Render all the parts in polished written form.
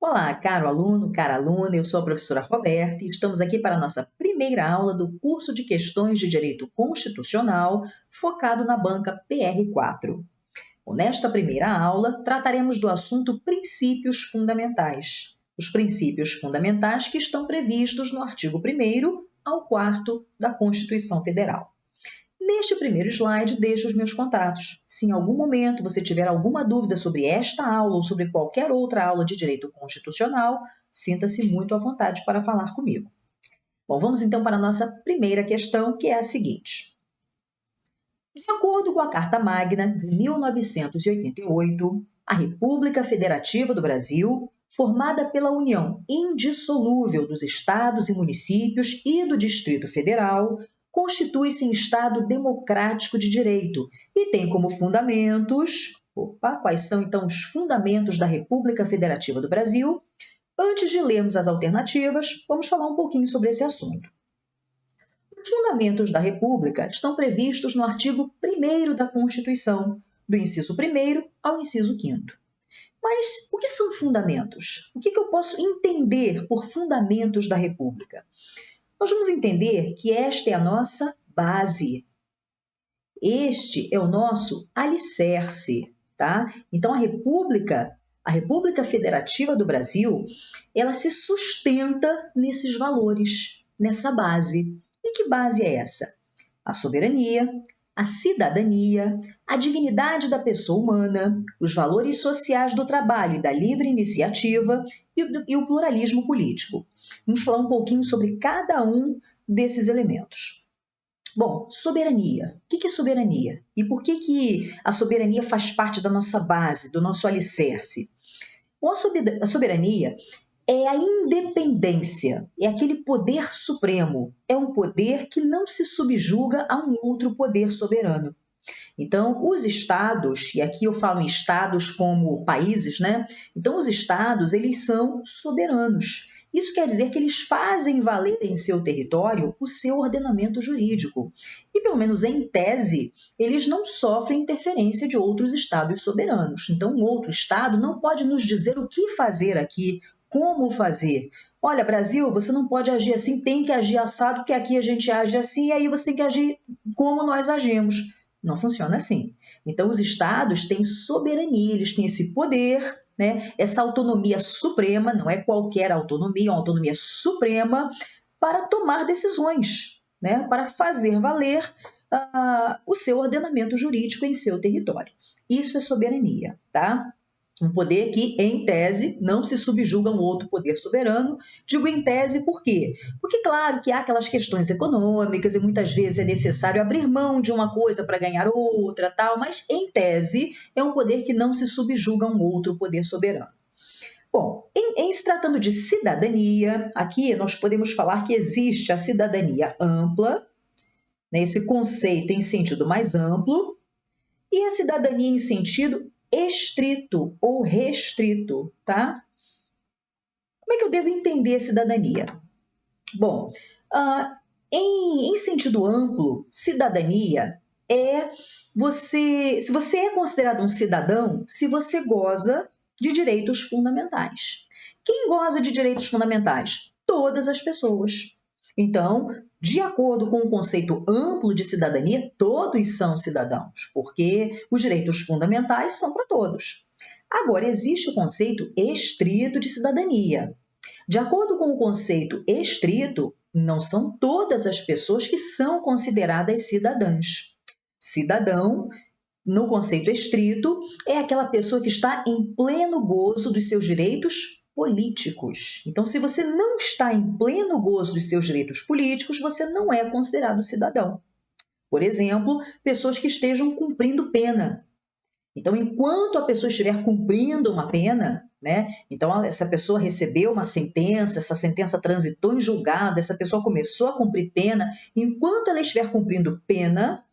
Olá, caro aluno, cara aluna, eu sou a professora Roberta e estamos aqui para a nossa primeira aula do curso de Questões de Direito Constitucional, focado na banca PR4. Nesta primeira aula, trataremos do assunto princípios fundamentais. Os princípios fundamentais que estão previstos no artigo 1º ao 4º da Constituição Federal. Neste primeiro slide, deixo os meus contatos. Se em algum momento você tiver alguma dúvida sobre esta aula ou sobre qualquer outra aula de direito constitucional, sinta-se muito à vontade para falar comigo. Bom, vamos então para a nossa primeira questão, que é a seguinte. De acordo com a Carta Magna de 1988, a República Federativa do Brasil, formada pela união indissolúvel dos estados e municípios e do Distrito Federal, constitui-se em Estado democrático de direito e tem como fundamentos... quais são então os fundamentos da República Federativa do Brasil? Antes de lermos as alternativas, vamos falar um pouquinho sobre esse assunto. Os fundamentos da República estão previstos no artigo 1º da Constituição, do inciso 1º ao inciso 5º. Mas o que são fundamentos? O que eu posso entender por fundamentos da República? Nós vamos entender que esta é a nossa base. Este é o nosso alicerce, tá? Então, a República Federativa do Brasil, ela se sustenta nesses valores, nessa base. E que base é essa? A soberania, a cidadania, a dignidade da pessoa humana, os valores sociais do trabalho e da livre iniciativa e o pluralismo político. Vamos falar um pouquinho sobre cada um desses elementos. Bom, soberania. O que é soberania? E por que a soberania faz parte da nossa base, do nosso alicerce? Bom, a soberania é a independência, é aquele poder supremo, é um poder que não se subjuga a um outro poder soberano. Então, os estados, e aqui eu falo em estados como países, né? Então, os estados, eles são soberanos. Isso quer dizer que eles fazem valer em seu território o seu ordenamento jurídico. E, pelo menos em tese, eles não sofrem interferência de outros estados soberanos. Então, um outro estado não pode nos dizer o que fazer aqui, como fazer. Olha, Brasil, você não pode agir assim, tem que agir assado, porque aqui a gente age assim, e aí você tem que agir como nós agimos. Não funciona assim. Então, os estados têm soberania, eles têm esse poder, né? Essa autonomia suprema, não é qualquer autonomia, é uma autonomia suprema para tomar decisões, né? Para fazer valer o seu ordenamento jurídico em seu território. Isso é soberania, tá? Um poder que, em tese, não se subjuga a um outro poder soberano. Digo em tese por quê? Porque, claro, que há aquelas questões econômicas e muitas vezes é necessário abrir mão de uma coisa para ganhar outra, tal, mas, em tese, é um poder que não se subjuga a um outro poder soberano. Bom, em se tratando de cidadania, aqui nós podemos falar que existe a cidadania ampla, né, esse conceito em sentido mais amplo, e a cidadania em sentido estrito ou restrito, tá? Como é que eu devo entender cidadania? Bom, em sentido amplo, cidadania é se você é considerado um cidadão, se você goza de direitos fundamentais. Quem goza de direitos fundamentais? Todas as pessoas. Então, de acordo com o conceito amplo de cidadania, todos são cidadãos, porque os direitos fundamentais são para todos. Agora, existe o conceito estrito de cidadania. De acordo com o conceito estrito, não são todas as pessoas que são consideradas cidadãs. Cidadão, no conceito estrito, é aquela pessoa que está em pleno gozo dos seus direitos políticos. Então, se você não está em pleno gozo dos seus direitos políticos, você não é considerado cidadão. Por exemplo, pessoas que estejam cumprindo pena. Então, enquanto a pessoa estiver cumprindo uma pena, né? Então, essa pessoa recebeu uma sentença, essa sentença transitou em julgado, essa pessoa começou a cumprir pena, enquanto ela estiver cumprindo pena,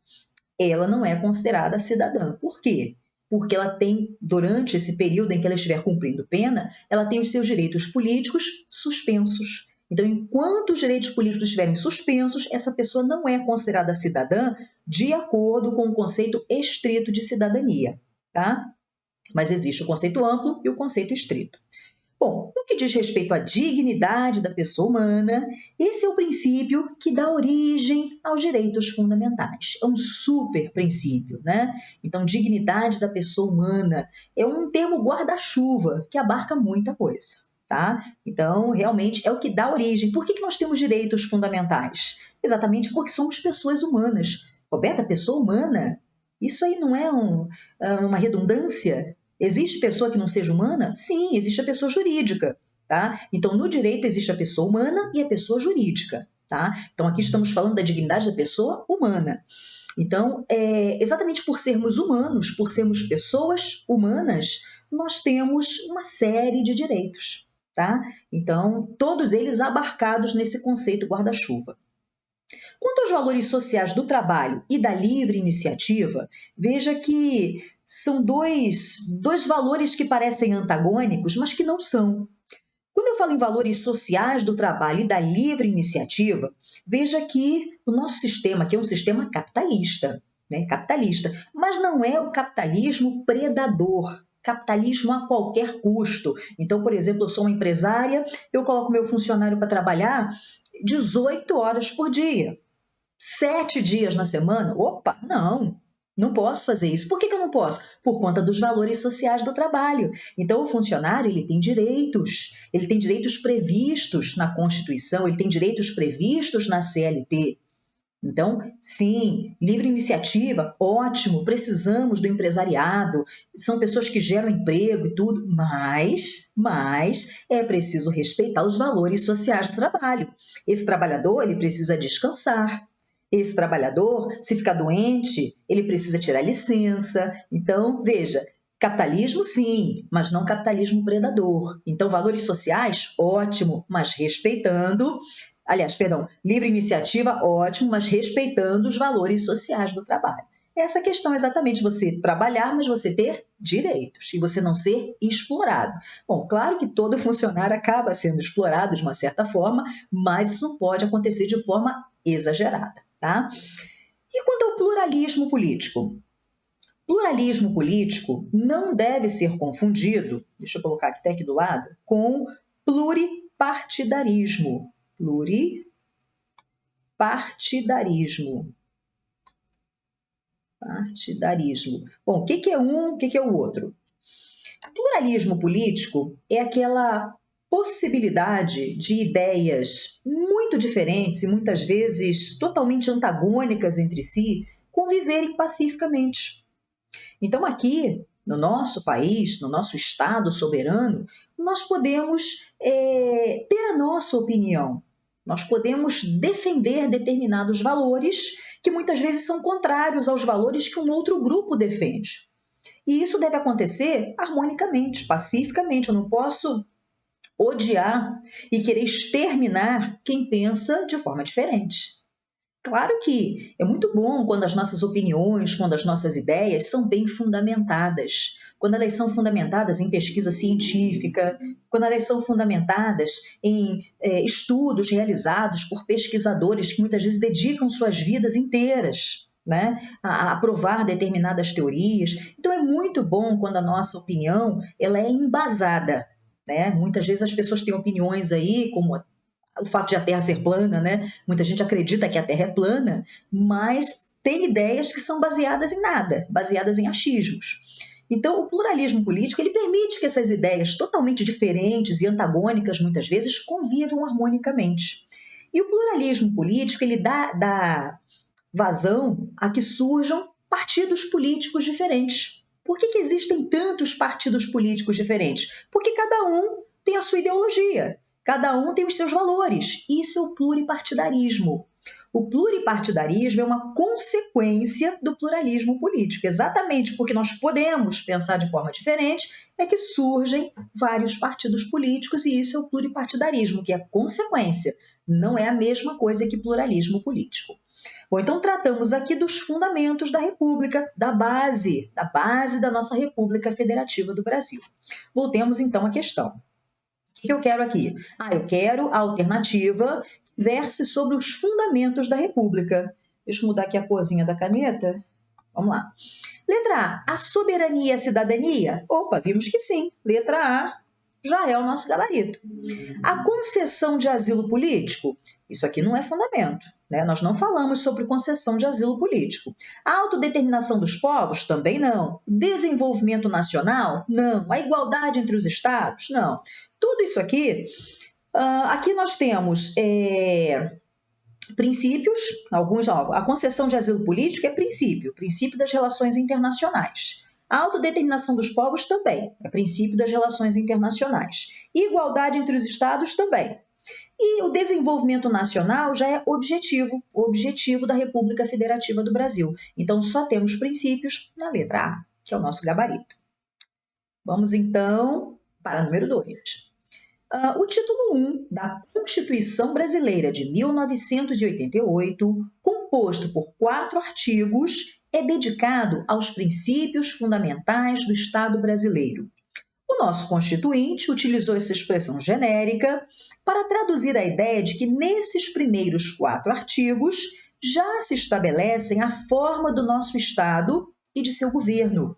ela não é considerada cidadã. Por quê? Porque ela tem, durante esse período em que ela estiver cumprindo pena, ela tem os seus direitos políticos suspensos. Então, enquanto os direitos políticos estiverem suspensos, essa pessoa não é considerada cidadã de acordo com o conceito estrito de cidadania, tá? Mas existe o conceito amplo e o conceito estrito. Bom, no diz respeito à dignidade da pessoa humana, esse é o princípio que dá origem aos direitos fundamentais. É um super princípio, né? Então, dignidade da pessoa humana é um termo guarda-chuva que abarca muita coisa. Tá? Então, realmente é o que dá origem. Por que nós temos direitos fundamentais? Exatamente porque somos pessoas humanas. Roberta, pessoa humana? Isso aí não é uma redundância? Existe pessoa que não seja humana? Sim, existe a pessoa jurídica. Tá? Então, no direito existe a pessoa humana e a pessoa jurídica. Tá? Então, aqui estamos falando da dignidade da pessoa humana. Então, exatamente por sermos humanos, por sermos pessoas humanas, nós temos uma série de direitos. Tá? Então, todos eles abarcados nesse conceito guarda-chuva. Quanto aos valores sociais do trabalho e da livre iniciativa, veja que são dois valores que parecem antagônicos, mas que não são. Quando eu falo em valores sociais do trabalho e da livre iniciativa, veja que o nosso sistema aqui é um sistema capitalista, né? Capitalista, mas não é o capitalismo predador. Capitalismo a qualquer custo. Então, por exemplo, eu sou uma empresária, eu coloco meu funcionário para trabalhar 18 horas por dia, 7 dias na semana. Opa, não posso fazer isso. Por que eu não posso? Por conta dos valores sociais do trabalho. Então, o funcionário ele tem direitos previstos na Constituição, ele tem direitos previstos na CLT. Então, sim, livre iniciativa, ótimo, precisamos do empresariado, são pessoas que geram emprego e tudo, mas é preciso respeitar os valores sociais do trabalho. Esse trabalhador, ele precisa descansar. Esse trabalhador, se ficar doente, ele precisa tirar licença. Então, veja, capitalismo sim, mas não capitalismo predador. Então, valores sociais, ótimo, mas respeitando... livre iniciativa, ótimo, mas respeitando os valores sociais do trabalho. Essa questão é exatamente você trabalhar, mas você ter direitos e você não ser explorado. Bom, claro que todo funcionário acaba sendo explorado de uma certa forma, mas isso não pode acontecer de forma exagerada, tá? E quanto ao pluralismo político? Pluralismo político não deve ser confundido, deixa eu colocar até aqui do lado, com pluripartidarismo. Partidarismo. Bom, o que é um, o que é o outro? Pluralismo político é aquela possibilidade de ideias muito diferentes e muitas vezes totalmente antagônicas entre si conviverem pacificamente. Então, aqui, no nosso país, no nosso Estado soberano, nós podemos ter a nossa opinião. Nós podemos defender determinados valores que muitas vezes são contrários aos valores que um outro grupo defende. E isso deve acontecer harmonicamente, pacificamente. Eu não posso odiar e querer exterminar quem pensa de forma diferente. Claro que é muito bom quando as nossas opiniões, quando as nossas ideias são bem fundamentadas, quando elas são fundamentadas em pesquisa científica, quando elas são fundamentadas em estudos realizados por pesquisadores que muitas vezes dedicam suas vidas inteiras, né, a provar determinadas teorias. Então é muito bom quando a nossa opinião ela é embasada, né? Muitas vezes as pessoas têm opiniões aí, como o fato de a Terra ser plana, né? Muita gente acredita que a Terra é plana, mas tem ideias que são baseadas em nada, baseadas em achismos. Então, o pluralismo político ele permite que essas ideias totalmente diferentes e antagônicas, muitas vezes, convivam harmonicamente. E o pluralismo político ele dá vazão a que surjam partidos políticos diferentes. Por que existem tantos partidos políticos diferentes? Porque cada um tem a sua ideologia. Cada um tem os seus valores. Isso é o pluripartidarismo. O pluripartidarismo é uma consequência do pluralismo político. Exatamente porque nós podemos pensar de forma diferente, é que surgem vários partidos políticos e isso é o pluripartidarismo, que é consequência. Não é a mesma coisa que pluralismo político. Bom, então tratamos aqui dos fundamentos da República, da base da nossa República Federativa do Brasil. Voltemos então à questão. O que eu quero aqui? Eu quero a alternativa que verse sobre os fundamentos da República. Deixa eu mudar aqui a corzinha da caneta. Vamos lá. Letra A soberania e a cidadania? Opa, vimos que sim. Letra A, já é o nosso gabarito. A concessão de asilo político, isso aqui não é fundamento, né? Nós não falamos sobre concessão de asilo político. A autodeterminação dos povos, também não. Desenvolvimento nacional, não. A igualdade entre os estados, não. Tudo isso aqui, aqui nós temos princípios, a concessão de asilo político é princípio das relações internacionais. A autodeterminação dos povos também é princípio das relações internacionais. Igualdade entre os estados também. E o desenvolvimento nacional já é o objetivo da República Federativa do Brasil. Então, só temos princípios na letra A, que é o nosso gabarito. Vamos, então, para o número 2. O título 1 da Constituição Brasileira de 1988, composto por 4 artigos, é dedicado aos princípios fundamentais do Estado brasileiro. O nosso constituinte utilizou essa expressão genérica para traduzir a ideia de que nesses primeiros 4 artigos já se estabelecem a forma do nosso Estado e de seu governo.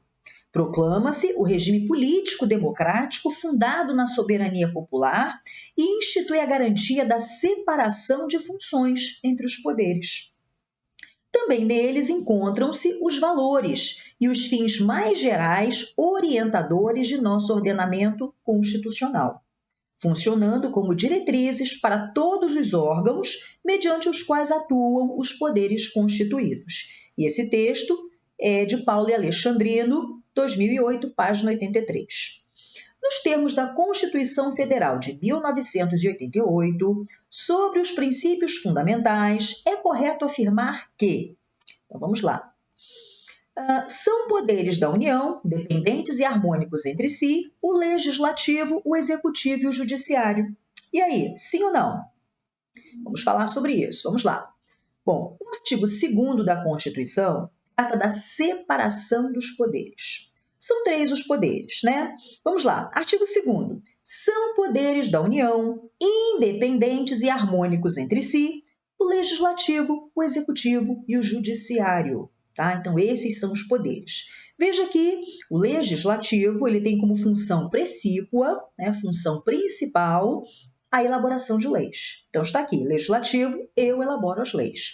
Proclama-se o regime político democrático fundado na soberania popular e institui a garantia da separação de funções entre os poderes. Também neles encontram-se os valores e os fins mais gerais orientadores de nosso ordenamento constitucional, funcionando como diretrizes para todos os órgãos mediante os quais atuam os poderes constituídos. E esse texto é de Paulo e Alexandrino, 2008, página 83. Nos termos da Constituição Federal de 1988, sobre os princípios fundamentais, é correto afirmar que, então vamos lá, são poderes da União, dependentes e harmônicos entre si, o Legislativo, o Executivo e o Judiciário. E aí, sim ou não? Vamos falar sobre isso, vamos lá. Bom, o artigo 2º da Constituição trata da separação dos poderes. São 3 os poderes, né? Vamos lá. Artigo 2º. São poderes da União, independentes e harmônicos entre si, o Legislativo, o Executivo e o Judiciário. Tá? Então, esses são os poderes. Veja que o Legislativo ele tem como função precípua, né, função principal, a elaboração de leis. Então, está aqui, Legislativo, eu elaboro as leis.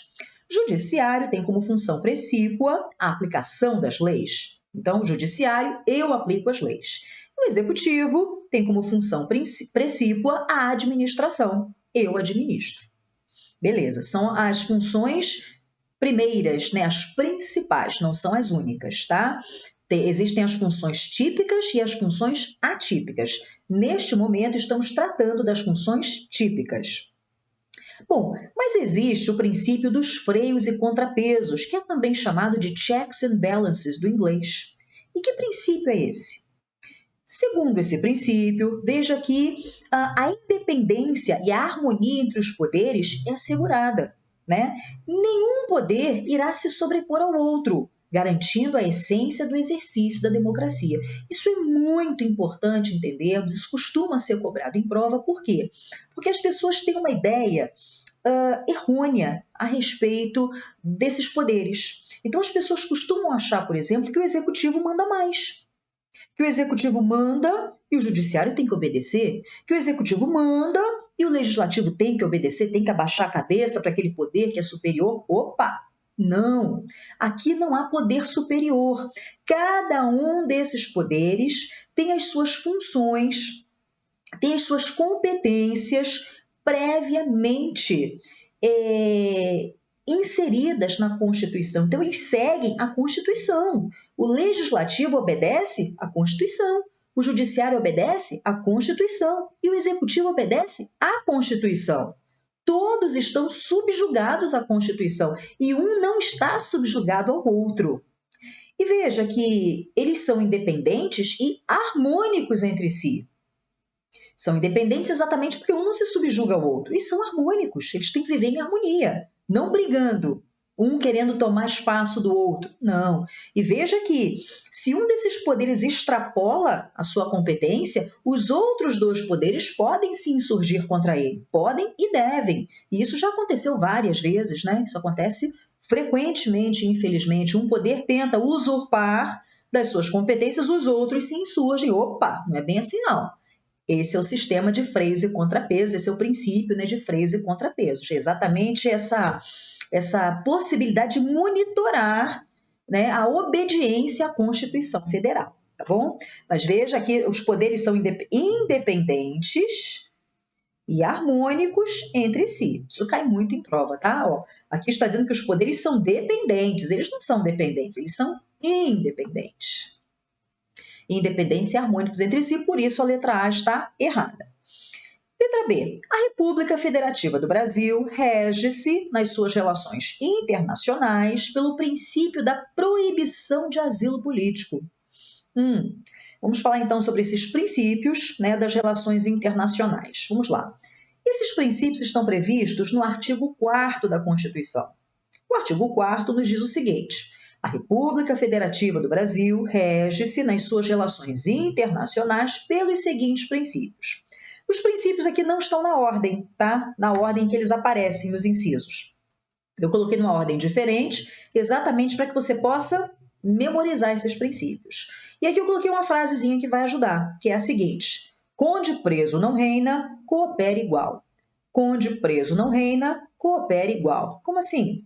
Judiciário tem como função precípua a aplicação das leis. Então, Judiciário, eu aplico as leis. O Executivo tem como função precípua a administração. Eu administro. Beleza, são as funções primeiras, né? As principais, não são as únicas, tá? Existem as funções típicas e as funções atípicas. Neste momento, estamos tratando das funções típicas. Bom, mas existe o princípio dos freios e contrapesos, que é também chamado de checks and balances do inglês. E que princípio é esse? Segundo esse princípio, veja que a independência e a harmonia entre os poderes é assegurada, né? Nenhum poder irá se sobrepor ao outro, garantindo a essência do exercício da democracia. Isso é muito importante entendermos, isso costuma ser cobrado em prova, por quê? Porque as pessoas têm uma ideia errônea a respeito desses poderes. Então, as pessoas costumam achar, por exemplo, que o executivo manda mais, que o executivo manda e o judiciário tem que obedecer, que o executivo manda e o legislativo tem que obedecer, tem que abaixar a cabeça para aquele poder que é superior. Opa! Não, aqui não há poder superior. Cada um desses poderes tem as suas funções, tem as suas competências previamente inseridas na Constituição. Então, eles seguem a Constituição. O Legislativo obedece à Constituição, o Judiciário obedece à Constituição e o Executivo obedece à Constituição. Todos estão subjugados à Constituição e um não está subjugado ao outro. E veja que eles são independentes e harmônicos entre si. São independentes exatamente porque um não se subjuga ao outro. E são harmônicos, eles têm que viver em harmonia, não brigando, um querendo tomar espaço do outro. Não. E veja que se um desses poderes extrapola a sua competência, os outros 2 poderes podem se insurgir contra ele. Podem e devem. E isso já aconteceu várias vezes, né? Isso acontece frequentemente, infelizmente. Um poder tenta usurpar das suas competências, os outros se insurgem. Opa, não é bem assim não. Esse é o sistema de freios e contrapesos, esse é o princípio, né, de freios e contrapesos. Exatamente essa possibilidade de monitorar, né, a obediência à Constituição Federal, tá bom? Mas veja que os poderes são independentes e harmônicos entre si. Isso cai muito em prova, tá? Ó, aqui está dizendo que os poderes são dependentes. Eles não são dependentes, eles são independentes. Independentes e harmônicos entre si, por isso a letra A está errada. Letra B. A República Federativa do Brasil rege-se nas suas relações internacionais pelo princípio da proibição de asilo político. Vamos falar então sobre esses princípios, né, das relações internacionais. Vamos lá. Esses princípios estão previstos no artigo 4º da Constituição. O artigo 4º nos diz o seguinte: a República Federativa do Brasil rege-se nas suas relações internacionais pelos seguintes princípios. Os princípios aqui não estão na ordem, tá? Na ordem que eles aparecem nos incisos. Eu coloquei numa ordem diferente, exatamente para que você possa memorizar esses princípios. E aqui eu coloquei uma frasezinha que vai ajudar, que é a seguinte: conde preso não reina, coopera igual. Conde preso não reina, coopera igual. Como assim?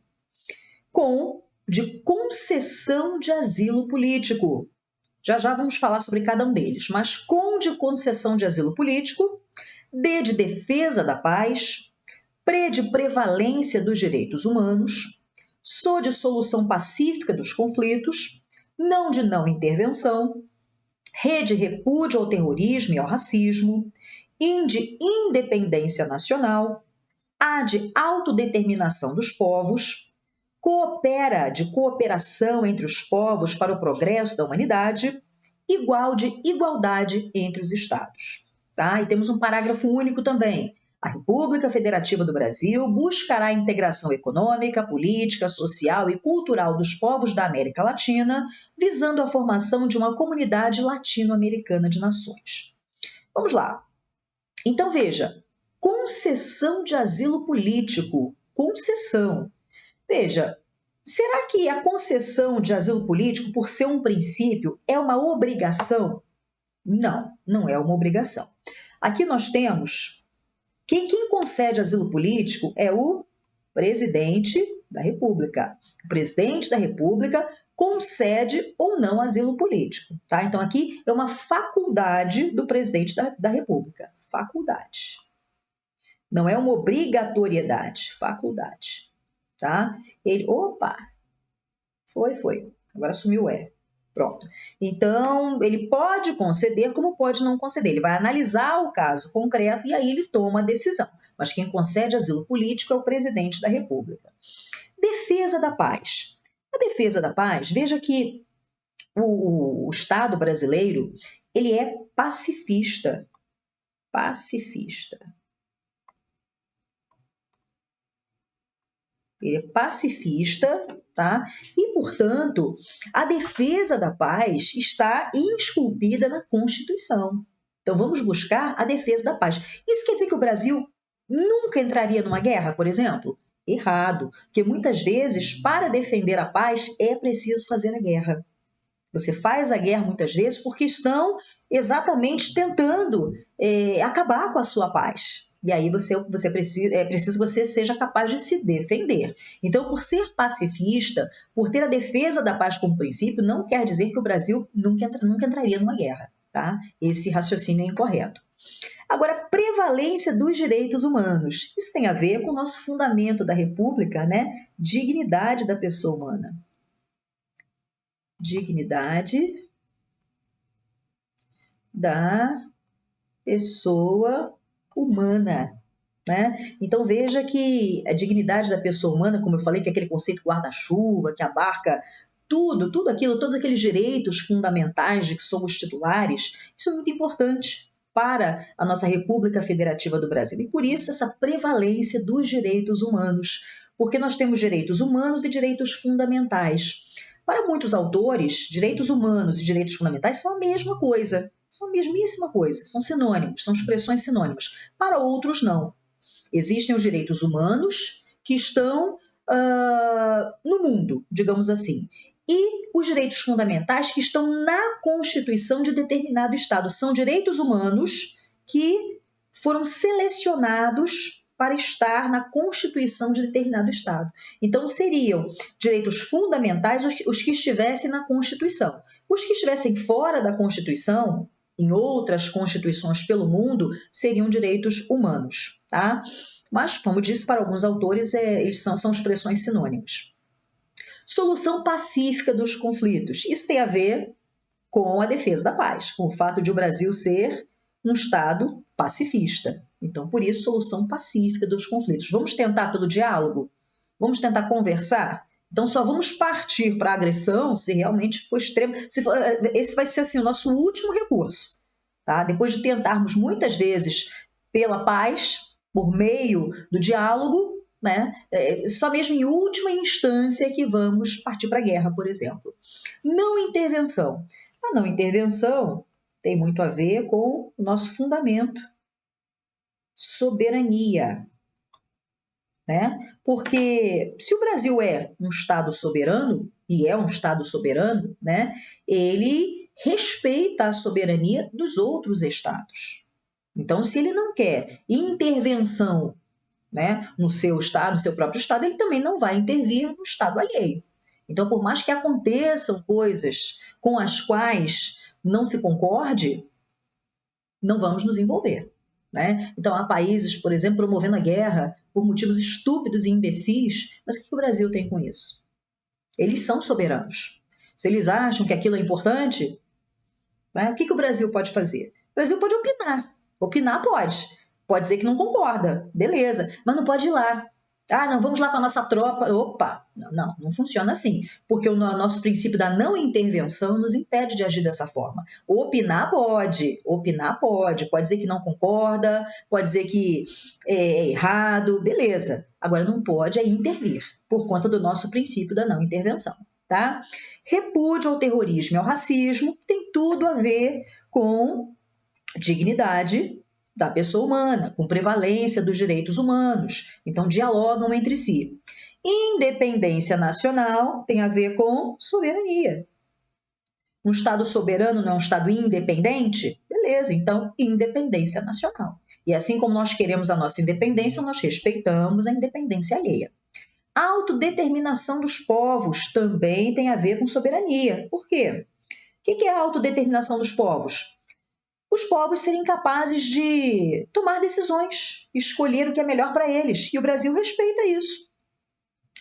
De concessão de asilo político. Já já vamos falar sobre cada um deles, mas com de concessão de asilo político, D de defesa da paz, Pre de prevalência dos direitos humanos, So de solução pacífica dos conflitos, Não de não intervenção, Re de repúdio ao terrorismo e ao racismo, In de independência nacional, A de autodeterminação dos povos, Coopera de cooperação entre os povos para o progresso da humanidade, igual de igualdade entre os Estados. Tá? E temos um parágrafo único também. A República Federativa do Brasil buscará a integração econômica, política, social e cultural dos povos da América Latina, visando a formação de uma comunidade latino-americana de nações. Vamos lá. Então, veja, concessão de asilo político. Concessão. Veja, será que a concessão de asilo político, por ser um princípio, é uma obrigação? Não, não é uma obrigação. Aqui nós temos que quem concede asilo político é o presidente da República. O presidente da República concede ou não asilo político. Tá? Então, aqui é uma faculdade do presidente da República. Faculdade. Não é uma obrigatoriedade, faculdade. Tá? Opa! Foi. Agora sumiu o E. Pronto. Então, ele pode conceder como pode não conceder. Ele vai analisar o caso concreto e aí ele toma a decisão. Mas quem concede asilo político é o presidente da República. Defesa da paz. A defesa da paz, veja que o Estado brasileiro, ele é pacifista. Pacifista. Ele é pacifista, tá? E, portanto, a defesa da paz está esculpida na Constituição. Então, vamos buscar a defesa da paz. Isso quer dizer que o Brasil nunca entraria numa guerra, por exemplo? Errado, porque muitas vezes, para defender a paz, é preciso fazer a guerra. Você faz a guerra muitas vezes porque estão exatamente tentando acabar com a sua paz. E aí é preciso que você seja capaz de se defender. Então, por ser pacifista, por ter a defesa da paz como princípio, não quer dizer que o Brasil nunca entraria numa guerra. Tá? Esse raciocínio é incorreto. Agora, prevalência dos direitos humanos. Isso tem a ver com o nosso fundamento da República, né? Dignidade da pessoa humana. Dignidade da pessoa humana, né? Então veja que a dignidade da pessoa humana, como eu falei, que é aquele conceito guarda-chuva, que abarca tudo aquilo, todos aqueles direitos fundamentais de que somos titulares, isso é muito importante para a nossa República Federativa do Brasil. E por isso essa prevalência dos direitos humanos, porque nós temos direitos humanos e direitos fundamentais. Para muitos autores, direitos humanos e direitos fundamentais são a mesma coisa, são a mesmíssima coisa, são sinônimos, são expressões sinônimas. Para outros, não. Existem os direitos humanos que estão no mundo, digamos assim, e os direitos fundamentais que estão na Constituição de determinado Estado. São direitos humanos que foram selecionados para estar na Constituição de determinado Estado. Então, seriam direitos fundamentais os que estivessem na Constituição. Os que estivessem fora da Constituição, em outras constituições pelo mundo, seriam direitos humanos, tá? Mas, como disse, para alguns autores, eles são expressões sinônimas. Solução pacífica dos conflitos. Isso tem a ver com a defesa da paz, com o fato de o Brasil ser um Estado pacifista. Então, por isso, solução pacífica dos conflitos. Vamos tentar pelo diálogo? Vamos tentar conversar? Então, só vamos partir para a agressão se realmente for extremo. Esse vai ser assim, o nosso último recurso. Tá? Depois de tentarmos muitas vezes pela paz, por meio do diálogo, né? Só mesmo em última instância que vamos partir para a guerra, por exemplo. Não intervenção. A não intervenção tem muito a ver com o nosso fundamento. Soberania. Né? Porque se o Brasil é um Estado soberano, e é um Estado soberano, né? Ele respeita a soberania dos outros Estados. Então, se ele não quer intervenção, né, no seu Estado, no seu próprio Estado, ele também não vai intervir no Estado alheio. Então, por mais que aconteçam coisas com as quais não se concorde, não vamos nos envolver. Né? Então, há países, por exemplo, promovendo a guerra por motivos estúpidos e imbecis, mas o que o Brasil tem com isso? Eles são soberanos. Se eles acham que aquilo é importante, né, o que o Brasil pode fazer? O Brasil pode opinar. Opinar pode. Pode dizer que não concorda, beleza, mas não pode ir lá. Ah, não, vamos lá com a nossa tropa. Opa, não funciona assim, porque o nosso princípio da não intervenção nos impede de agir dessa forma. Opinar pode, pode dizer que não concorda, pode dizer que é errado, beleza. Agora não pode é intervir, por conta do nosso princípio da não intervenção. Tá? Repúdio ao terrorismo e ao racismo tem tudo a ver com dignidade da pessoa humana, com prevalência dos direitos humanos. Então, dialogam entre si. Independência nacional tem a ver com soberania. Um Estado soberano não é um Estado independente? Beleza, então, independência nacional. E assim como nós queremos a nossa independência, nós respeitamos a independência alheia. A autodeterminação dos povos também tem a ver com soberania. Por quê? O que é a autodeterminação dos povos? Os povos serem capazes de tomar decisões, escolher o que é melhor para eles. E o Brasil respeita isso.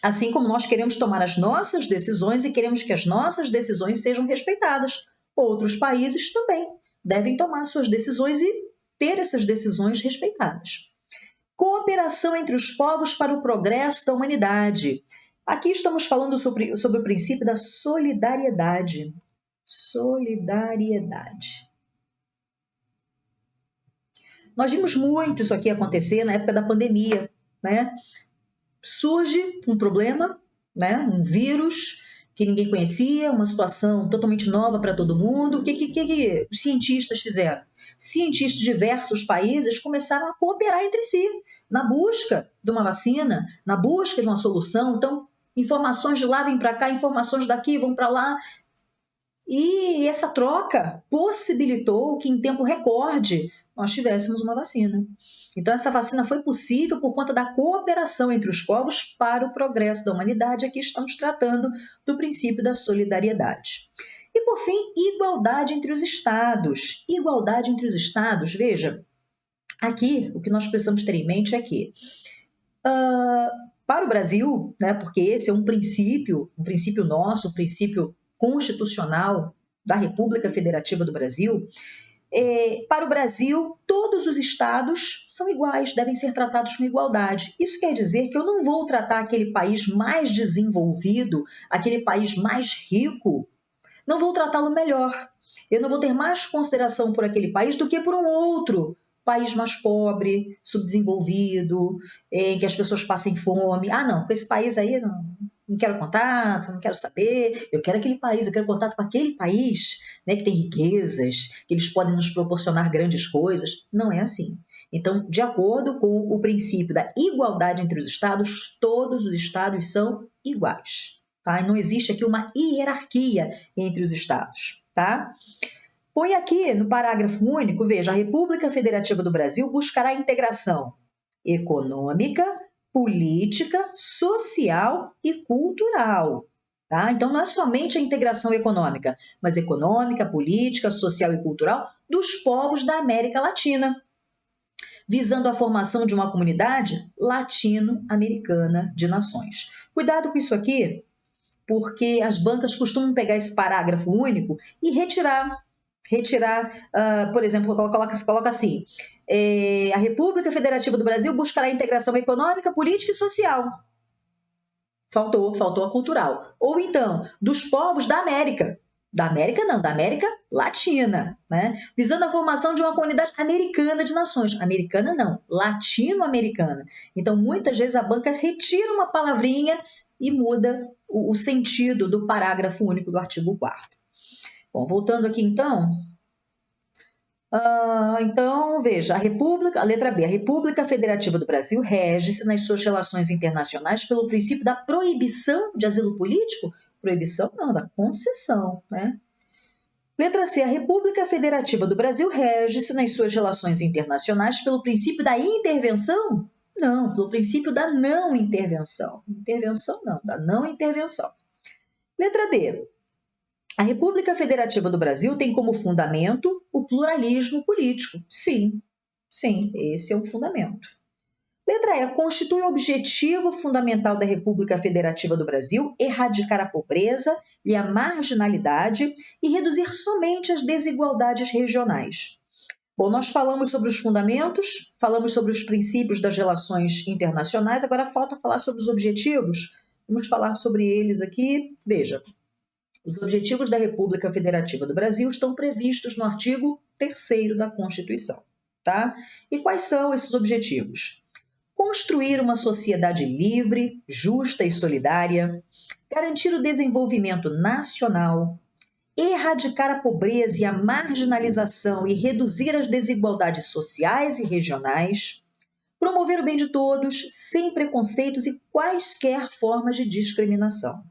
Assim como nós queremos tomar as nossas decisões e queremos que as nossas decisões sejam respeitadas. Outros países também devem tomar suas decisões e ter essas decisões respeitadas. Cooperação entre os povos para o progresso da humanidade. Aqui estamos falando sobre o princípio da solidariedade. Solidariedade. Nós vimos muito isso aqui acontecer na época da pandemia, né? Surge um problema, né? Um vírus que ninguém conhecia, uma situação totalmente nova para todo mundo. O que os cientistas fizeram? Cientistas de diversos países começaram a cooperar entre si na busca de uma vacina, na busca de uma solução. Então, informações de lá vêm para cá, informações daqui vão para lá. E essa troca possibilitou que em tempo recorde nós tivéssemos uma vacina. Então essa vacina foi possível por conta da cooperação entre os povos para o progresso da humanidade. Aqui estamos tratando do princípio da solidariedade. E por fim, igualdade entre os estados. Igualdade entre os estados, veja, aqui o que nós precisamos ter em mente é que para o Brasil, né, porque esse é um princípio nosso, um princípio constitucional da República Federativa do Brasil, para o Brasil, todos os estados são iguais, devem ser tratados com igualdade. Isso quer dizer que eu não vou tratar aquele país mais desenvolvido, aquele país mais rico, não vou tratá-lo melhor. Eu não vou ter mais consideração por aquele país do que por um outro país mais pobre, subdesenvolvido, em que as pessoas passem fome. Ah, não, com esse país aí não quero contato, não quero saber, eu quero aquele país, eu quero contato com aquele país, né, que tem riquezas, que eles podem nos proporcionar grandes coisas. Não é assim. Então, de acordo com o princípio da igualdade entre os estados, todos os estados são iguais. Tá? Não existe aqui uma hierarquia entre os estados. Tá? Põe aqui no parágrafo único, veja, a República Federativa do Brasil buscará a integração econômica, política, social e cultural. Tá? Então, não é somente a integração econômica, mas econômica, política, social e cultural dos povos da América Latina, visando a formação de uma comunidade latino-americana de nações. Cuidado com isso aqui, porque as bancas costumam pegar esse parágrafo único e retirar, por exemplo, coloca assim, a República Federativa do Brasil buscará a integração econômica, política e social. Faltou a cultural. Ou então, dos povos da América. Da América não, da América Latina, né? Visando a formação de uma comunidade americana de nações. Americana não, latino-americana. Então, muitas vezes a banca retira uma palavrinha e muda o sentido do parágrafo único do artigo 4º. Bom, voltando aqui então... Então, veja, a letra B, a República Federativa do Brasil rege-se nas suas relações internacionais pelo princípio da proibição de asilo político? Proibição não, da concessão, né? Letra C, a República Federativa do Brasil rege-se nas suas relações internacionais pelo princípio da intervenção? Não, pelo princípio da não intervenção. Intervenção não, da não intervenção. Letra D, a República Federativa do Brasil tem como fundamento o pluralismo político. Sim, esse é o fundamento. Letra E, constitui o objetivo fundamental da República Federativa do Brasil erradicar a pobreza e a marginalidade e reduzir somente as desigualdades regionais. Bom, nós falamos sobre os fundamentos, falamos sobre os princípios das relações internacionais, agora falta falar sobre os objetivos. Vamos falar sobre eles aqui. Veja. Os objetivos da República Federativa do Brasil estão previstos no artigo 3º da Constituição, tá? E quais são esses objetivos? Construir uma sociedade livre, justa e solidária, garantir o desenvolvimento nacional, erradicar a pobreza e a marginalização e reduzir as desigualdades sociais e regionais, promover o bem de todos, sem preconceitos e quaisquer formas de discriminação.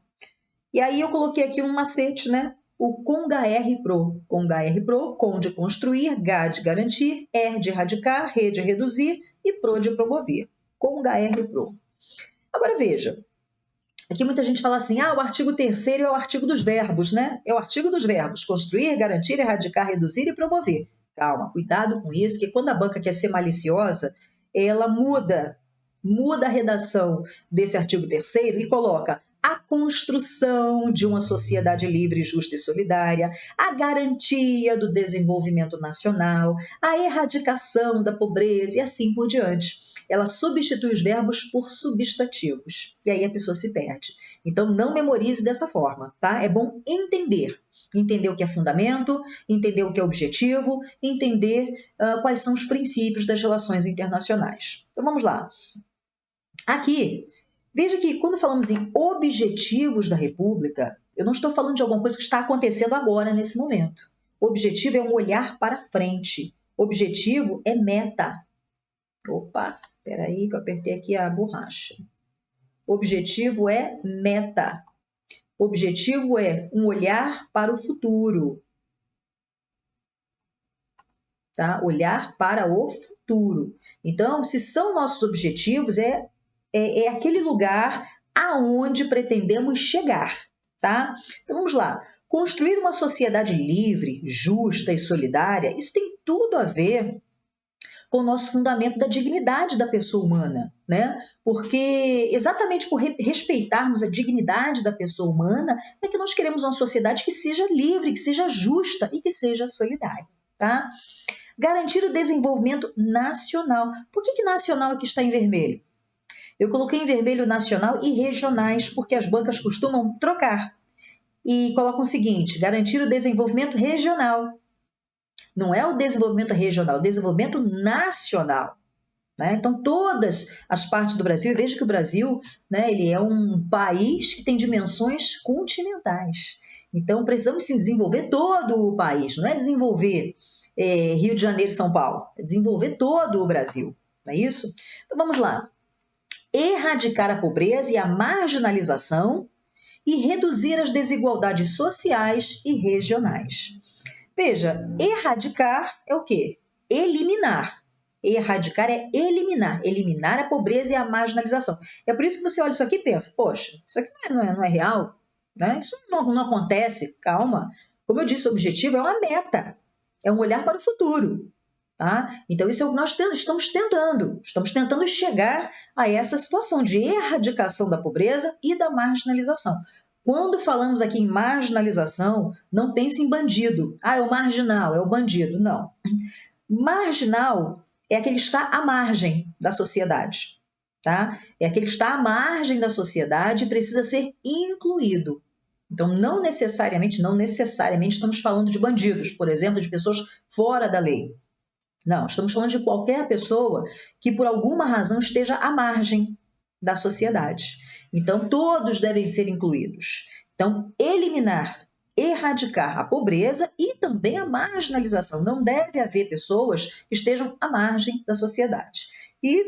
E aí eu coloquei aqui um macete, né? O CONGA-R-PRO. CONGA-R-PRO, CON de construir, GA de garantir, R de erradicar, RE de reduzir e PRO de promover. CONGA-R-PRO. Agora veja, aqui muita gente fala assim, o artigo 3º é o artigo dos verbos, né? É o artigo dos verbos, construir, garantir, erradicar, reduzir e promover. Calma, cuidado com isso, que quando a banca quer ser maliciosa, ela muda a redação desse artigo 3º e coloca a construção de uma sociedade livre, justa e solidária, a garantia do desenvolvimento nacional, a erradicação da pobreza e assim por diante. Ela substitui os verbos por substantivos, e aí a pessoa se perde. Então, não memorize dessa forma, tá? É bom entender o que é fundamento, entender o que é objetivo, entender quais são os princípios das relações internacionais. Então, vamos lá. Aqui, veja que quando falamos em objetivos da República, eu não estou falando de alguma coisa que está acontecendo agora, nesse momento. Objetivo é um olhar para frente. Objetivo é meta. Opa, espera aí que eu apertei aqui a borracha. Objetivo é meta. Objetivo é um olhar para o futuro. Tá? Olhar para o futuro. Então, se são nossos objetivos, é aquele lugar aonde pretendemos chegar, tá? Então, vamos lá. Construir uma sociedade livre, justa e solidária, isso tem tudo a ver com o nosso fundamento da dignidade da pessoa humana, né? Porque exatamente por respeitarmos a dignidade da pessoa humana é que nós queremos uma sociedade que seja livre, que seja justa e que seja solidária, tá? Garantir o desenvolvimento nacional. Por que nacional aqui está em vermelho? Eu coloquei em vermelho nacional e regionais, porque as bancas costumam trocar. E colocam o seguinte, garantir o desenvolvimento regional. Não é o desenvolvimento regional, é o desenvolvimento nacional. Né? Então, todas as partes do Brasil, veja que o Brasil, né, ele é um país que tem dimensões continentais. Então, precisamos sim desenvolver todo o país, não é desenvolver Rio de Janeiro e São Paulo, é desenvolver todo o Brasil, não é isso? Então, vamos lá. Erradicar a pobreza e a marginalização e reduzir as desigualdades sociais e regionais. Veja, erradicar é o quê? Eliminar. Erradicar é eliminar. Eliminar a pobreza e a marginalização. É por isso que você olha isso aqui e pensa, poxa, isso aqui não é real, né? Isso não acontece. Calma. Como eu disse, o objetivo é uma meta. É um olhar para o futuro. Tá? Então, isso é o que nós estamos tentando chegar a essa situação de erradicação da pobreza e da marginalização. Quando falamos aqui em marginalização, não pense em bandido. Ah, é o marginal, é o bandido. Não. Marginal é aquele que está à margem da sociedade. Tá? É aquele que está à margem da sociedade e precisa ser incluído. Então, não necessariamente estamos falando de bandidos, por exemplo, de pessoas fora da lei. Não, estamos falando de qualquer pessoa que por alguma razão esteja à margem da sociedade. Então, todos devem ser incluídos. Então, eliminar, erradicar a pobreza e também a marginalização. Não deve haver pessoas que estejam à margem da sociedade. E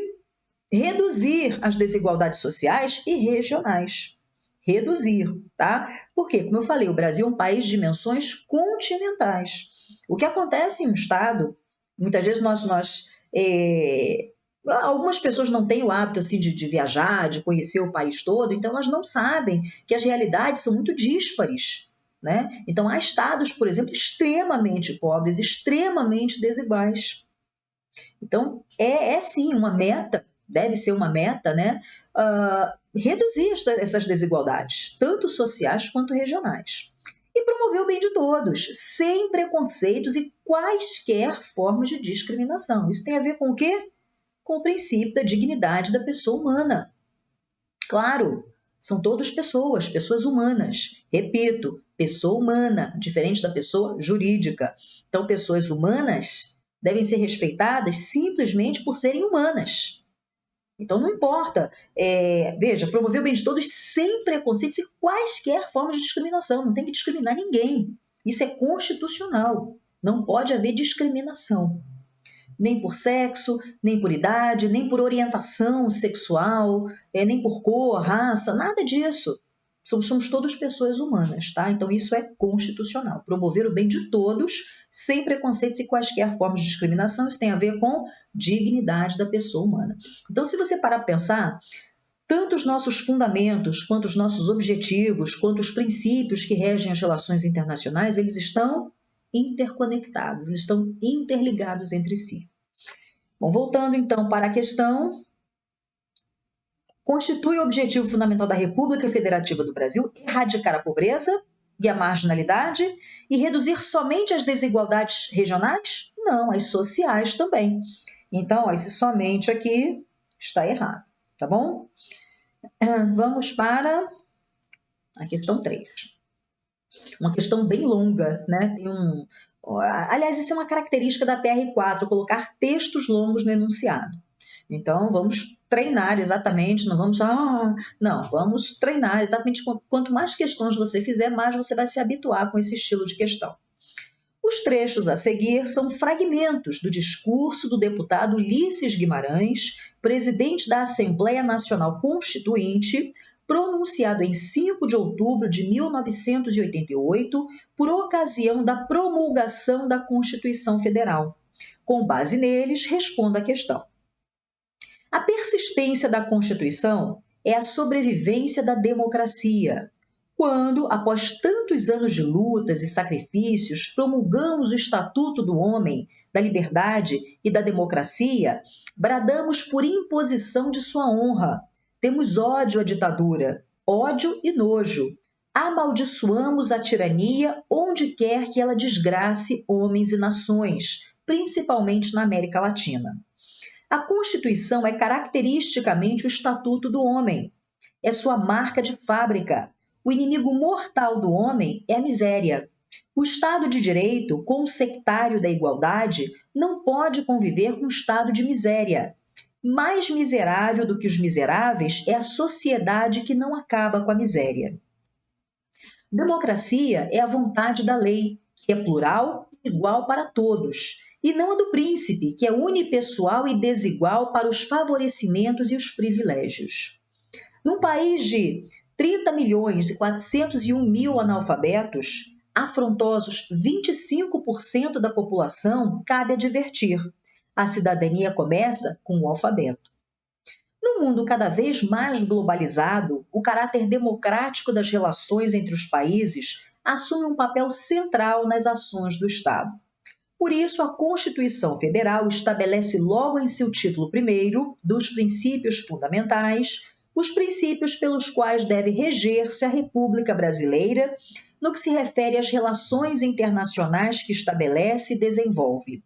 reduzir as desigualdades sociais e regionais. Reduzir, tá? Porque, como eu falei, o Brasil é um país de dimensões continentais. O que acontece em um estado, muitas vezes algumas pessoas não têm o hábito assim, de viajar, de conhecer o país todo, então elas não sabem que as realidades são muito díspares. Né? Então, há estados, por exemplo, extremamente pobres, extremamente desiguais. Então, é sim uma meta, deve ser uma meta, né? Reduzir essas desigualdades, tanto sociais quanto regionais. E promover o bem de todos, sem preconceitos e quaisquer formas de discriminação. Isso tem a ver com o quê? Com o princípio da dignidade da pessoa humana. Claro, são todos pessoas humanas. Repito, pessoa humana, diferente da pessoa jurídica. Então, pessoas humanas devem ser respeitadas simplesmente por serem humanas. Então, não importa. Veja, promover o bem de todos sem preconceitos e quaisquer formas de discriminação. Não tem que discriminar ninguém. Isso é constitucional. Não pode haver discriminação. Nem por sexo, nem por idade, nem por orientação sexual, nem por cor, raça, nada disso. Somos todos pessoas humanas, tá? Então isso é constitucional. Promover o bem de todos, sem preconceitos e quaisquer formas de discriminação, isso tem a ver com dignidade da pessoa humana. Então, se você parar para pensar, tanto os nossos fundamentos, quanto os nossos objetivos, quanto os princípios que regem as relações internacionais, eles estão interconectados, eles estão interligados entre si. Bom, voltando então para a questão, constitui o objetivo fundamental da República Federativa do Brasil erradicar a pobreza e a marginalidade e reduzir somente as desigualdades regionais? Não, as sociais também. Então, esse somente aqui está errado, tá bom? Vamos para a questão 3. Uma questão bem longa, né? Aliás, isso é uma característica da PR4, colocar textos longos no enunciado. Então, vamos treinar exatamente, vamos treinar exatamente. Quanto mais questões você fizer, mais você vai se habituar com esse estilo de questão. Os trechos a seguir são fragmentos do discurso do deputado Ulisses Guimarães, presidente da Assembleia Nacional Constituinte, pronunciado em 5 de outubro de 1988, por ocasião da promulgação da Constituição Federal. Com base neles, respondo à questão. A persistência da Constituição é a sobrevivência da democracia. Quando, após tantos anos de lutas e sacrifícios, promulgamos o Estatuto do Homem, da Liberdade e da Democracia, bradamos por imposição de sua honra. Temos ódio à ditadura, ódio e nojo. Amaldiçoamos a tirania onde quer que ela desgrace homens e nações, principalmente na América Latina. A Constituição é caracteristicamente o Estatuto do Homem. É sua marca de fábrica. O inimigo mortal do homem é a miséria. O Estado de Direito, consectário da igualdade, não pode conviver com o estado de miséria. Mais miserável do que os miseráveis é a sociedade que não acaba com a miséria. Democracia é a vontade da lei, que é plural e igual para todos, e não a do príncipe, que é unipessoal e desigual para os favorecimentos e os privilégios. Num país de 30 milhões e 401 mil analfabetos, afrontosos 25% da população, cabe advertir: a cidadania começa com o alfabeto. No mundo cada vez mais globalizado, o caráter democrático das relações entre os países assume um papel central nas ações do Estado. Por isso, a Constituição Federal estabelece logo em seu título primeiro dos princípios fundamentais, os princípios pelos quais deve reger-se a República Brasileira no que se refere às relações internacionais que estabelece e desenvolve.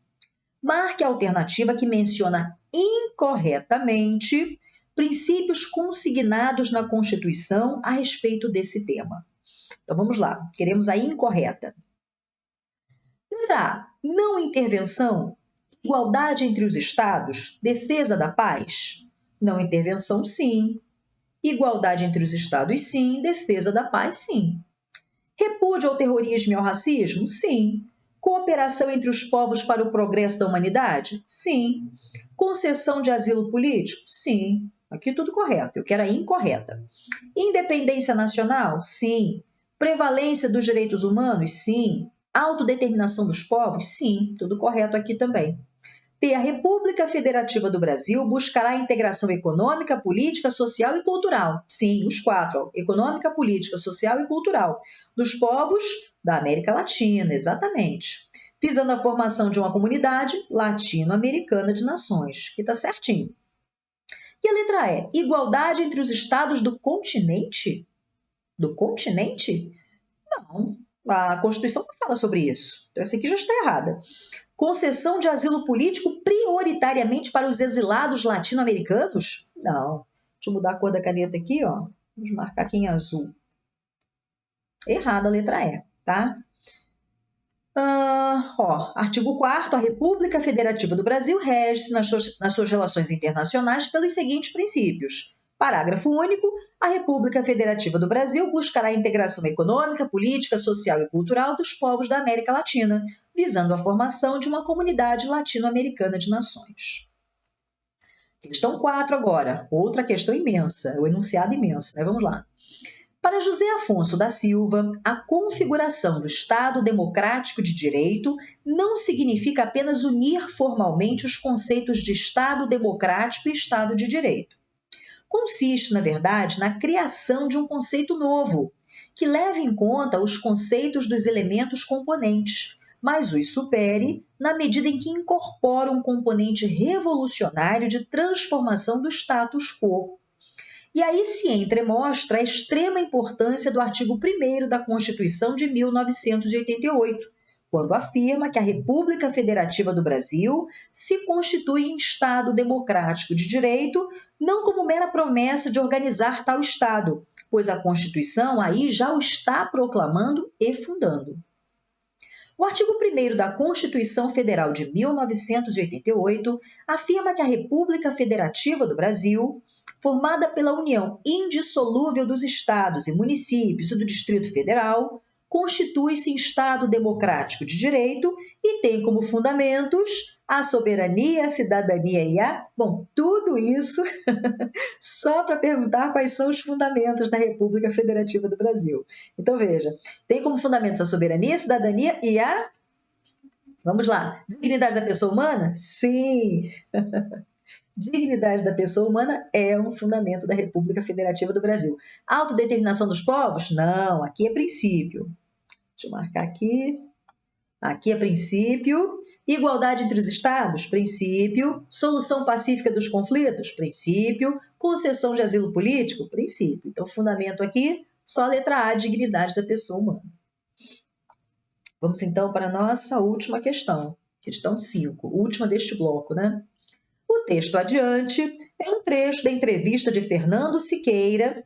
Marque a alternativa que menciona incorretamente princípios consignados na Constituição a respeito desse tema. Então vamos lá, queremos a incorreta. Letra A. Não intervenção, igualdade entre os Estados, defesa da paz? Não intervenção, sim. Igualdade entre os Estados, sim. Defesa da paz, sim. Repúdio ao terrorismo e ao racismo? Sim. Cooperação entre os povos para o progresso da humanidade? Sim. Concessão de asilo político? Sim. Aqui tudo correto, eu quero a incorreta. Independência nacional? Sim. Prevalência dos direitos humanos? Sim. Autodeterminação dos povos? Sim, tudo correto aqui também. A República Federativa do Brasil buscará a integração econômica, política, social e cultural. Sim, os quatro. Econômica, política, social e cultural. Dos povos da América Latina, exatamente. Visando a formação de uma comunidade latino-americana de nações, que está certinho. E a letra E. Igualdade entre os estados do continente? Do continente? Não. A Constituição não fala sobre isso. Então, essa aqui já está errada. Concessão de asilo político prioritariamente para os exilados latino-americanos? Não. Deixa eu mudar a cor da caneta aqui, ó. Vamos marcar aqui em azul. Errada a letra E, tá? Artigo 4º, a República Federativa do Brasil rege-se nas suas relações internacionais pelos seguintes princípios. Parágrafo único. A República Federativa do Brasil buscará a integração econômica, política, social e cultural dos povos da América Latina, visando a formação de uma comunidade latino-americana de nações. Questão 4 agora, outra questão imensa, o enunciado imenso, né? Vamos lá. Para José Afonso da Silva, a configuração do Estado Democrático de Direito não significa apenas unir formalmente os conceitos de Estado Democrático e Estado de Direito. Consiste, na verdade, na criação de um conceito novo, que leve em conta os conceitos dos elementos componentes, mas os supere na medida em que incorpora um componente revolucionário de transformação do status quo. E aí se entremostra a extrema importância do artigo 1º da Constituição de 1988, quando afirma que a República Federativa do Brasil se constitui em Estado democrático de direito, não como mera promessa de organizar tal Estado, pois a Constituição aí já o está proclamando e fundando. O artigo 1º da Constituição Federal de 1988 afirma que a República Federativa do Brasil, formada pela união indissolúvel dos estados e municípios e do Distrito Federal, constitui-se em Estado democrático de direito e tem como fundamentos a soberania, a cidadania e a... Bom, tudo isso só para perguntar quais são os fundamentos da República Federativa do Brasil. Então, veja, tem como fundamentos a soberania, a cidadania e a... Vamos lá, dignidade da pessoa humana? Sim! Dignidade da pessoa humana é um fundamento da República Federativa do Brasil. Autodeterminação dos povos? Não, aqui é princípio. Deixa eu marcar aqui. Aqui é princípio. Igualdade entre os estados? Princípio. Solução pacífica dos conflitos? Princípio. Concessão de asilo político? Princípio. Então, fundamento aqui, só a letra A, dignidade da pessoa humana. Vamos então para a nossa última questão. Questão 5, última deste bloco, né? O texto adiante é um trecho da entrevista de Fernando Siqueira,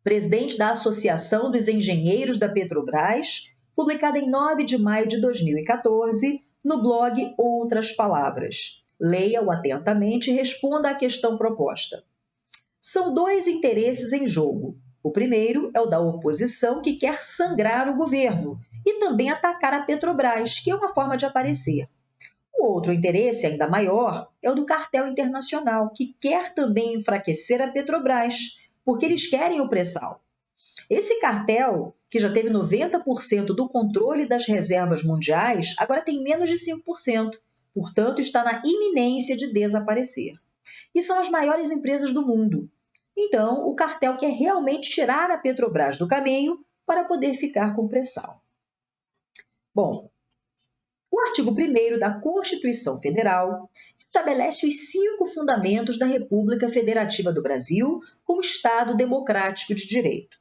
presidente da Associação dos Engenheiros da Petrobras, publicada em 9 de maio de 2014, no blog Outras Palavras. Leia-o atentamente e responda à questão proposta. São dois interesses em jogo. O primeiro é o da oposição, que quer sangrar o governo e também atacar a Petrobras, que é uma forma de aparecer. O outro interesse, ainda maior, é o do cartel internacional, que quer também enfraquecer a Petrobras, porque eles querem o pré-sal. Esse cartel, que já teve 90% do controle das reservas mundiais, agora tem menos de 5%, portanto está na iminência de desaparecer. E são as maiores empresas do mundo. Então, o cartel quer realmente tirar a Petrobras do caminho para poder ficar com o pré-sal. Bom, o artigo 1º da Constituição Federal estabelece os 5 fundamentos da República Federativa do Brasil como Estado democrático de direito.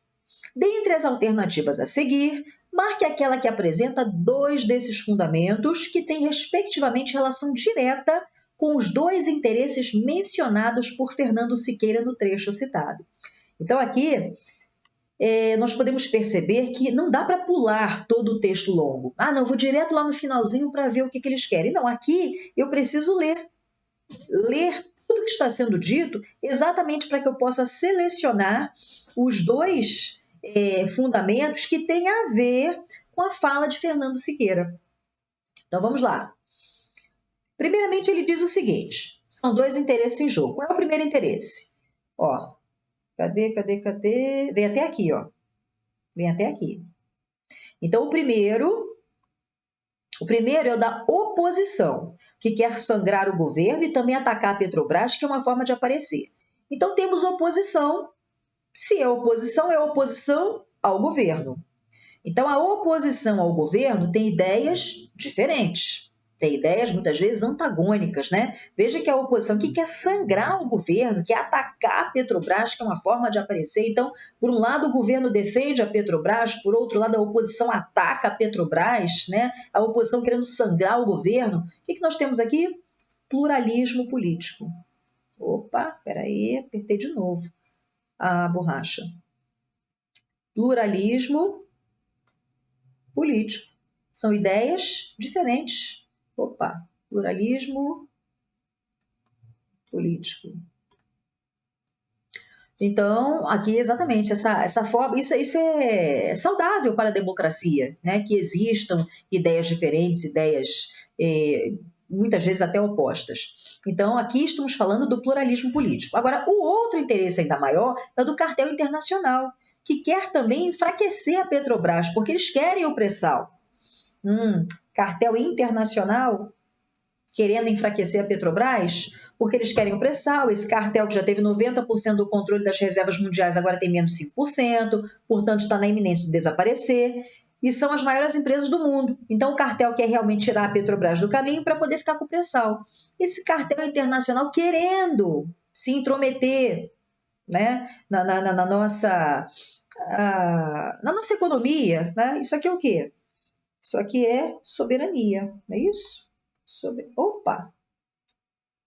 Dentre as alternativas a seguir, marque aquela que apresenta 2 desses fundamentos que têm respectivamente relação direta com os 2 interesses mencionados por Fernando Siqueira no trecho citado. Então aqui nós podemos perceber que não dá para pular todo o texto longo. Ah, não, vou direto lá no finalzinho para ver o que eles querem. Não, aqui eu preciso ler tudo que está sendo dito exatamente para que eu possa selecionar os 2 fundamentos que têm a ver com a fala de Fernando Siqueira. Então, vamos lá. Primeiramente, ele diz o seguinte, são 2 interesses em jogo. Qual é o primeiro interesse? Ó, cadê? Vem até aqui, ó. Vem até aqui. Então, o primeiro é o da oposição, que quer sangrar o governo e também atacar a Petrobras, que é uma forma de aparecer. Então, temos oposição. Se é oposição ao governo. Então, a oposição ao governo tem ideias diferentes. Tem ideias, muitas vezes, antagônicas, né? Veja que a oposição que quer sangrar o governo, quer atacar a Petrobras, que é uma forma de aparecer. Então, por um lado, o governo defende a Petrobras, por outro lado, a oposição ataca a Petrobras, né? A oposição querendo sangrar o governo. O que nós temos aqui? Pluralismo político. Opa, peraí, apertei de novo a borracha. Pluralismo político. São ideias diferentes. Opa, pluralismo político. Então, aqui exatamente essa forma, isso é saudável para a democracia, né? Que existam ideias diferentes, ideias muitas vezes até opostas. Então, aqui estamos falando do pluralismo político. Agora, o outro interesse ainda maior é o do cartel internacional, que quer também enfraquecer a Petrobras, porque eles querem o pré-sal. Cartel internacional querendo enfraquecer a Petrobras, porque eles querem o pré-sal. Esse cartel que já teve 90% do controle das reservas mundiais agora tem menos 5%, portanto está na iminência de desaparecer, e são as maiores empresas do mundo. Então o cartel quer realmente tirar a Petrobras do caminho para poder ficar com o pré-sal. Esse cartel internacional querendo se intrometer, né, na nossa economia, né? Isso aqui é o quê? Isso aqui é soberania, não é isso? Opa!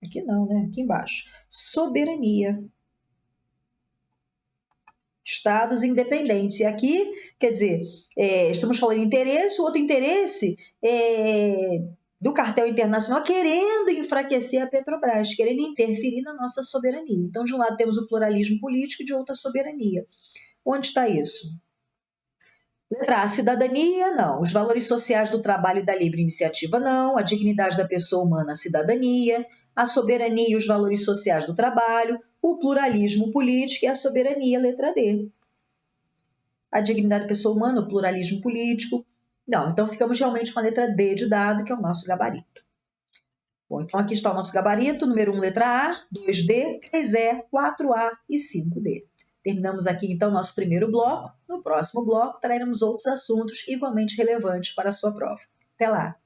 Aqui não, né? Aqui embaixo. Soberania. Estados independentes. E aqui, quer dizer, estamos falando de interesse, o outro interesse do cartel internacional querendo enfraquecer a Petrobras, querendo interferir na nossa soberania. Então, de um lado temos o pluralismo político e de outro a soberania. Onde está isso? Letra A, cidadania, não. Os valores sociais do trabalho e da livre iniciativa, não. A dignidade da pessoa humana, a cidadania. A soberania e os valores sociais do trabalho. O pluralismo político e a soberania, letra D. A dignidade da pessoa humana, o pluralismo político. Não, então ficamos realmente com a letra D de dado, que é o nosso gabarito. Bom, então aqui está o nosso gabarito. Número 1, letra A. 2D, 3E, 4A e 5D. Terminamos aqui, então, nosso primeiro bloco. No próximo bloco, traremos outros assuntos igualmente relevantes para a sua prova. Até lá!